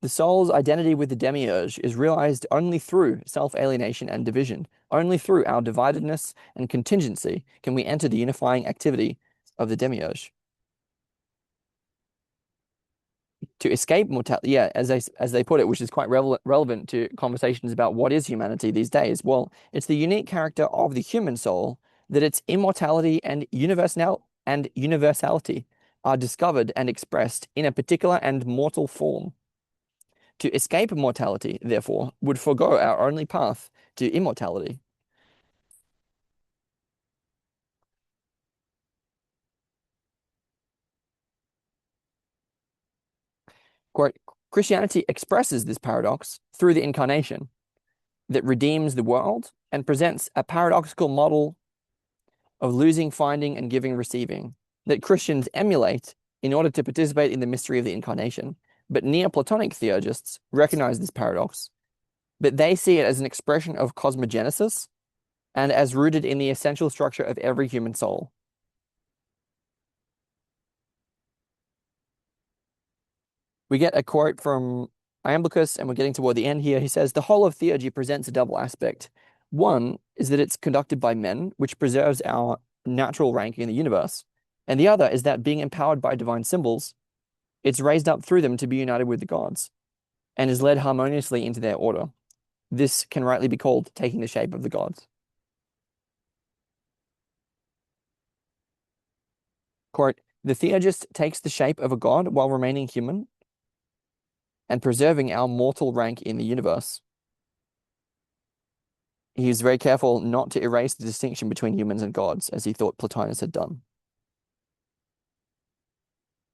the soul's identity with the demiurge is realized only through self-alienation and division. Only through our dividedness and contingency can we enter the unifying activity of the demiurge. To escape mortality, yeah, as they put it, which is quite relevant to conversations about what is humanity these days. Well, it's the unique character of the human soul that its immortality and universality are discovered and expressed in a particular and mortal form. To escape mortality, therefore, would forego our only path to immortality. Quote, Christianity expresses this paradox through the Incarnation that redeems the world and presents a paradoxical model of losing, finding, and giving, receiving that Christians emulate in order to participate in the mystery of the Incarnation. But Neoplatonic theurgists recognize this paradox, but they see it as an expression of cosmogenesis and as rooted in the essential structure of every human soul. We get a quote from Iamblichus, and we're getting toward the end here. He says, the whole of theurgy presents a double aspect. One is that it's conducted by men, which preserves our natural rank in the universe. And the other is that being empowered by divine symbols, it's raised up through them to be united with the gods and is led harmoniously into their order. This can rightly be called taking the shape of the gods. Quote, the theurgist takes the shape of a god while remaining human and preserving our mortal rank in the universe. He was very careful not to erase the distinction between humans and gods, as he thought Plotinus had done.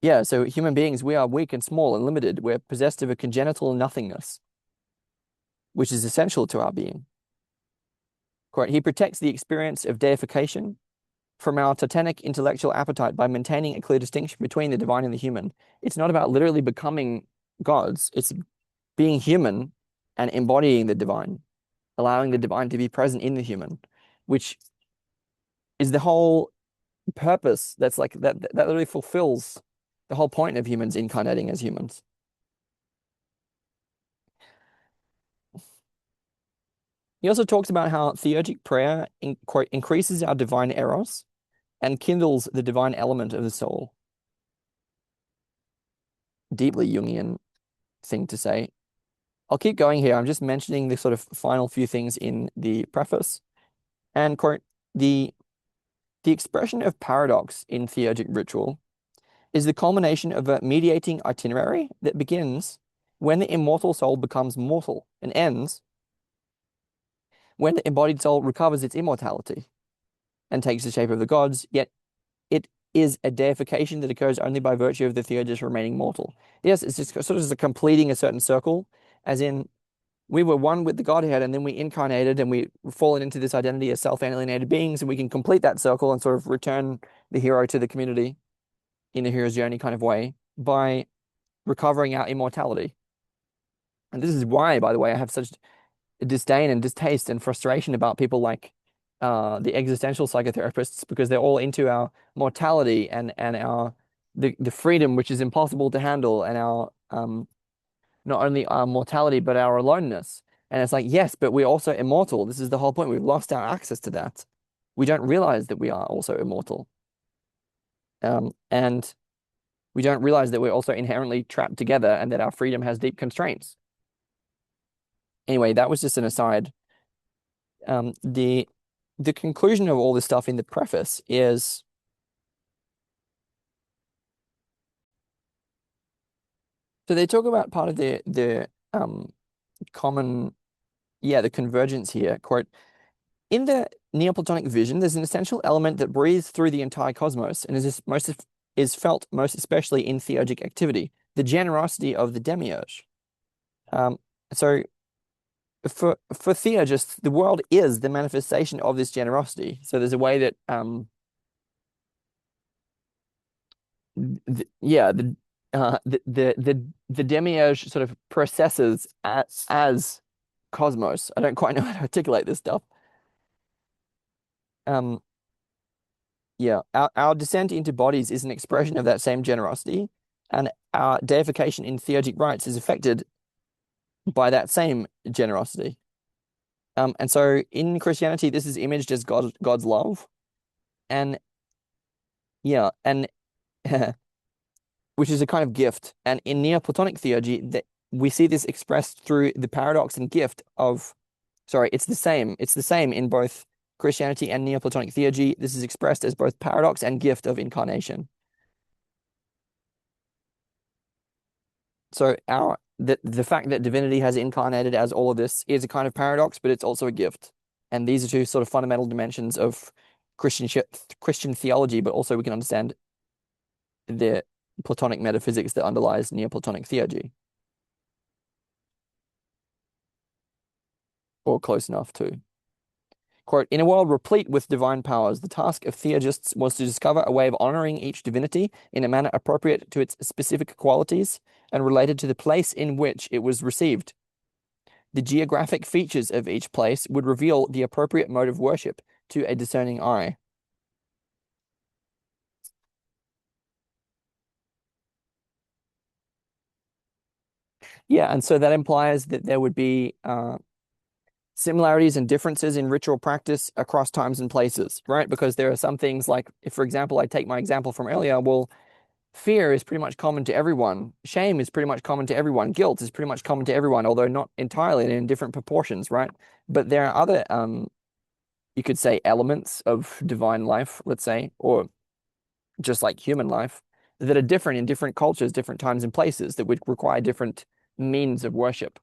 Yeah, so human beings, we are weak and small and limited. We're possessed of a congenital nothingness, which is essential to our being. Quote, he protects the experience of deification from our totemic intellectual appetite by maintaining a clear distinction between the divine and the human. It's not about literally becoming gods. It's being human and embodying the divine, allowing the divine to be present in the human, which is the whole purpose. That's like that literally fulfills the whole point of humans incarnating as humans. He also talks about how theurgic prayer quote, increases our divine eros and kindles the divine element of the soul. Deeply Jungian thing to say. I'll keep going here. I'm just mentioning the sort of final few things in the preface. And quote, the expression of paradox in theurgic ritual is the culmination of a mediating itinerary that begins when the immortal soul becomes mortal and ends when the embodied soul recovers its immortality and takes the shape of the gods, yet it is a deification that occurs only by virtue of the theurgist remaining mortal. Yes, it's just sort of just completing a certain circle, as in we were one with the Godhead and then we incarnated and we fallen into this identity as self-alienated beings, and we can complete that circle and sort of return the hero to the community in a hero's journey kind of way by recovering our immortality. And this is why, by the way, I have such disdain and distaste and frustration about people like the existential psychotherapists, because they're all into our mortality and our the freedom which is impossible to handle, and our not only our mortality but our aloneness. And it's like, yes, but we're also immortal. This is the whole point. We've lost our access to that. We don't realize that we are also immortal. And we don't realize that we're also inherently trapped together and that our freedom has deep constraints. Anyway, that was just an aside. The conclusion of all this stuff in the preface is so they talk about part of the common, yeah, the convergence here. Quote, in the Neoplatonic vision, there's an essential element that breathes through the entire cosmos and is felt most especially in theurgic activity, the generosity of the demiurge. So for theurgists, the world is the manifestation of this generosity. So there's a way that yeah, the demiurge sort of processes as cosmos. I don't quite know how to articulate this stuff. Um, yeah, our descent into bodies is an expression of that same generosity, and our deification in theurgic rites is affected by that same generosity. And so in Christianity, this is imaged as God's love, and yeah, and which is a kind of gift. And in Neoplatonic theurgy, that we see this expressed through the paradox and gift of, sorry, it's the same. It's the same in both Christianity and Neoplatonic theurgy. This is expressed as both paradox and gift of incarnation. So the fact that divinity has incarnated as all of this is a kind of paradox, but it's also a gift. And these are two sort of fundamental dimensions of Christian theology, but also we can understand the Platonic metaphysics that underlies Neoplatonic theurgy, or close enough to. Quote, in a world replete with divine powers, the task of theurgists was to discover a way of honoring each divinity in a manner appropriate to its specific qualities and related to the place in which it was received. The geographic features of each place would reveal the appropriate mode of worship to a discerning eye. Yeah, and so that implies that there would be similarities and differences in ritual practice across times and places, right? Because there are some things like, if, for example, I take my example from earlier, well, fear is pretty much common to everyone. Shame is pretty much common to everyone. Guilt is pretty much common to everyone, although not entirely and in different proportions, right? But there are other, you could say, elements of divine life, let's say, or just like human life, that are different in different cultures, different times and places, that would require different means of worship.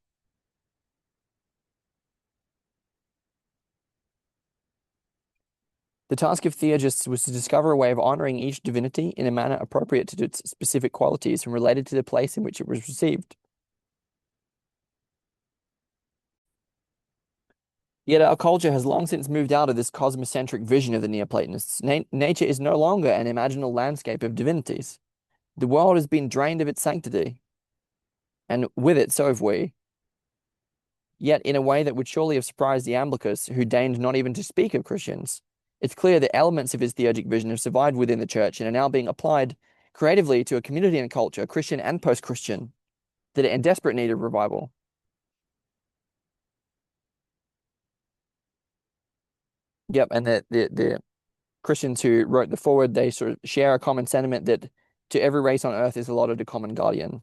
The task of theurgists was to discover a way of honoring each divinity in a manner appropriate to its specific qualities and related to the place in which it was received. Yet our culture has long since moved out of this cosmocentric vision of the Neoplatonists. Nature is no longer an imaginal landscape of divinities. The world has been drained of its sanctity, and with it, so have we. Yet, in a way that would surely have surprised Iamblichus, who deigned not even to speak of Christians, it's clear that elements of his theurgic vision have survived within the church and are now being applied creatively to a community and culture, Christian and post-Christian, that are in desperate need of revival. Yep, and the Christians who wrote the foreword, they sort of share a common sentiment that to every race on earth is allotted a common guardian.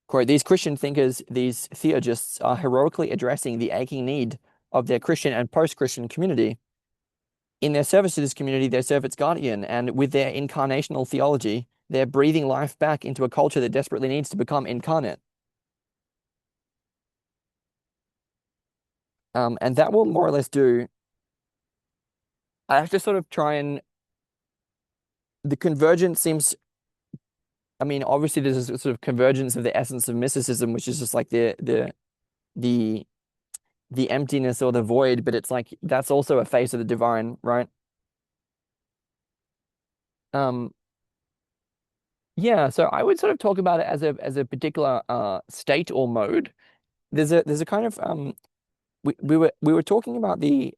Quote, these Christian thinkers, these theurgists, are heroically addressing the aching need of their Christian and post-Christian community. In their service to this community, they serve its guardian, and with their incarnational theology, they're breathing life back into a culture that desperately needs to become incarnate. And that will more or less do. I have to sort of try and the convergence seems. I mean, obviously, there's a sort of convergence of the essence of mysticism, which is just like the the emptiness or the void, but it's like that's also a face of the divine, right? Um, Yeah, so I would sort of talk about it as a particular state or mode. There's a kind of we were talking about the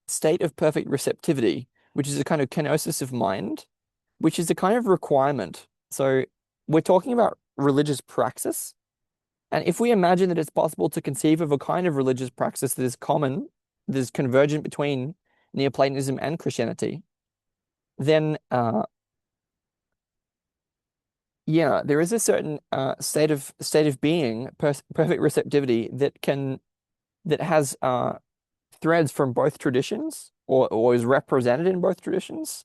state of perfect receptivity, which is a kind of kenosis of mind, which is a kind of requirement. So we're talking about religious praxis. And if we imagine that it's possible to conceive of a kind of religious praxis that is common, that is convergent between Neoplatonism and Christianity, then yeah, there is a certain state of being, perfect receptivity that has threads from both traditions or is represented in both traditions.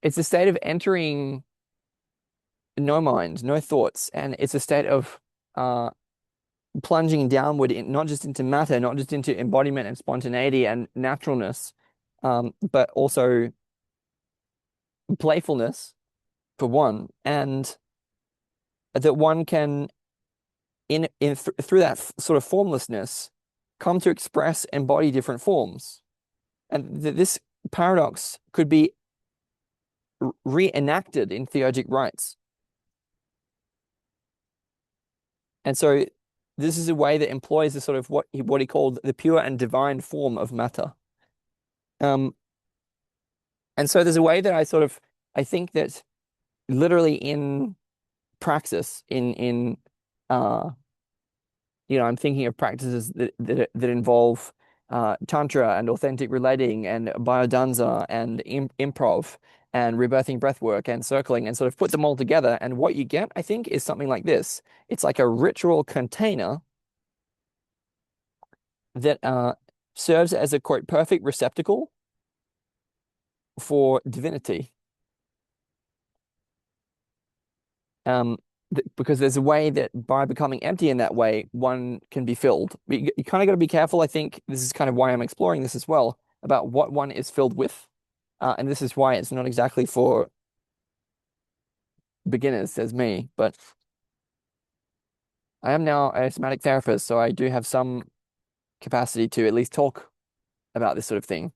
It's a state of entering no mind, no thoughts, and it's a state of uh, plunging downward, not just into matter, not just into embodiment and spontaneity and naturalness, but also playfulness for one, and that one can, through that sort of formlessness, come to express, embody different forms, and this paradox could be reenacted in theurgic rites. And so this is a way that employs the sort of what he called the pure and divine form of matter. Um, and so there's a way that I think that literally in praxis, uh, I'm thinking of practices that involve Tantra and authentic relating and biodanza and improv and rebirthing breathwork and circling and sort of put them all together. And what you get, I think, is something like this. It's like a ritual container that serves as a quote perfect receptacle for divinity. Um, because there's a way that by becoming empty in that way, one can be filled. You kind of got to be careful. I think this is kind of why I'm exploring this as well about what one is filled with. And this is why it's not exactly for beginners as me, but I am now a somatic therapist, so I do have some capacity to at least talk about this sort of thing.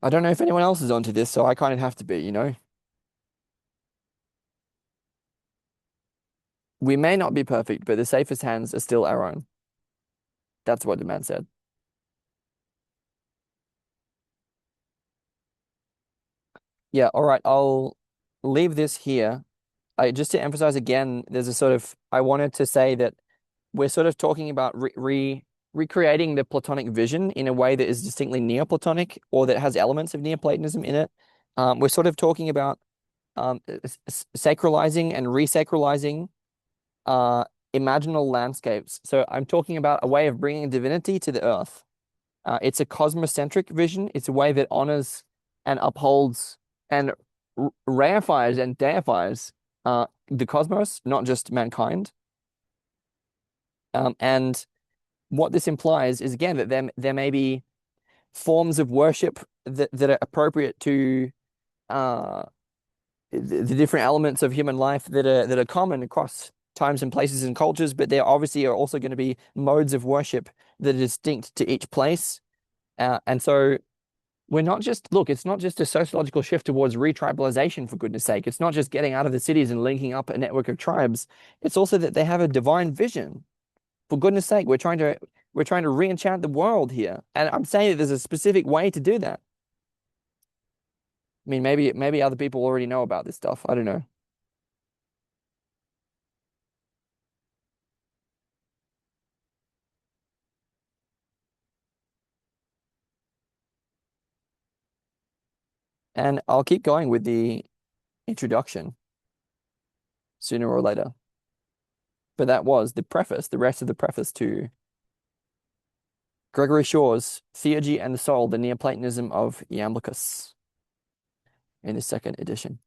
I don't know if anyone else is onto this, so I kind of have to be. We may not be perfect, but the safest hands are still our own. That's what the man said. Yeah, all right, I'll leave this here. Just to emphasize again, there's a sort of I wanted to say that we're sort of talking about recreating the Platonic vision in a way that is distinctly Neoplatonic or that has elements of Neoplatonism in it. We're sort of talking about sacralizing and resacralizing uh, imaginal landscapes. So I'm talking about a way of bringing divinity to the earth. It's a cosmocentric vision. It's a way that honors and upholds and reifies and deifies the cosmos, not just mankind. And what this implies is again that there may be forms of worship that are appropriate to uh, the different elements of human life that are common across times and places and cultures, but there obviously are also going to be modes of worship that are distinct to each place. And so we're not just, look, it's not just a sociological shift towards retribalization, for goodness sake. It's not just getting out of the cities and linking up a network of tribes. It's also that they have a divine vision. For goodness sake, we're trying to re-enchant the world here. And I'm saying that there's a specific way to do that. I mean, maybe other people already know about this stuff. I don't know. And I'll keep going with the introduction sooner or later. But that was the preface, the rest of the preface to Gregory Shaw's Theurgy and the Soul, the Neoplatonism of Iamblichus in the second edition.